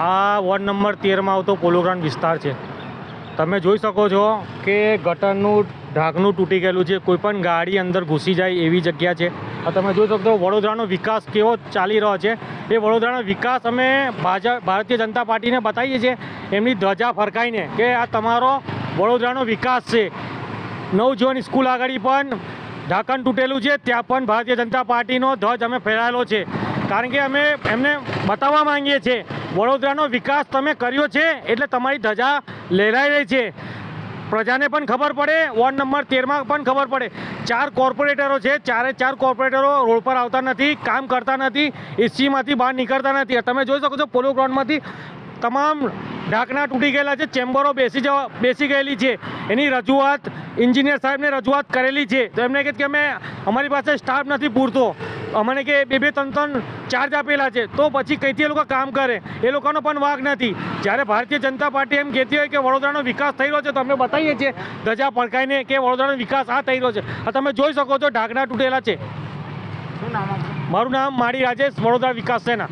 આ ward number 13 માં આવતો પોલો ગ્રાઉન્ડ વિસ્તાર છે। તમે જોઈ શકો છો કે ગટરનું ઢાંકણું તૂટી ગયેલું છે, કોઈ પણ ગાડી અંદર ઘૂસી જાય એવી જગ્યા છે। આ તમે જોઈ શકો વડોદરાનો વિકાસ કેવો ચાલી રહ્યો છે। એ વડોદરાનો વિકાસ અમે ભારતીય જનતા પાર્ટીને બતાવીએ છીએ એમની ધ્વજા ફરકાઈને કે આ તમારો વડોદરાનો વિકાસ છે। નવજીવન સ્કૂલ આગળ પણ ઢાંકણ તૂટેલું છે, ત્યાં પણ ભારતીય જનતા પાર્ટીનો ધ્વજ અમે ફેરાયેલો છે, કારણ કે અમે એમને બતાવવા માંગીએ છીએ વડોદરાનો વિકાસ તમે કર્યો છે એટલે તમારી ધજા લહેરાઈ રહી છે। પ્રજાને પણ ખબર પડે, વોર્ડ નંબર 13 માં પણ ખબર પડે। 4 કોર્પોરેટરો છે, 4 કોર્પોરેટરો રોડ પર આવતા નથી, કામ કરતા નથી, એસીમાંથી બહાર નીકળતા નથી। તમે જોઈ શકો છો પોલો ગ્રાઉન્ડમાંથી તમામ ઢાંકણા તૂટી ગયેલા છે, ચેમ્બરો બેસી ગયેલી છે। એની રજૂઆત એન્જિનિયર સાહેબને રજૂઆત કરેલી છે, તો એમને કહે કે અમે અમારી પાસે સ્ટાફ નથી પૂરતો, અમને કે 2-3 ચાર્જ આપેલા છે, તો પછી કઈથી એ લોકો કામ કરે? એ લોકોનો પણ વાંક નથી। જ્યારે ભારતીય જનતા પાર્ટી એમ કહેતી હોય કે વડોદરાનો વિકાસ થઈ રહ્યો છે, તો અમે બતાવીએ છીએ ધજા ફરકાઈને કે વડોદરાનો વિકાસ આ થઈ રહ્યો છે। આ તમે જોઈ શકો છો ઢાંકણા તૂટેલા છે। શું નામ? મારું નામ માળી રાજેશ, વડોદરા વિકાસ સેના।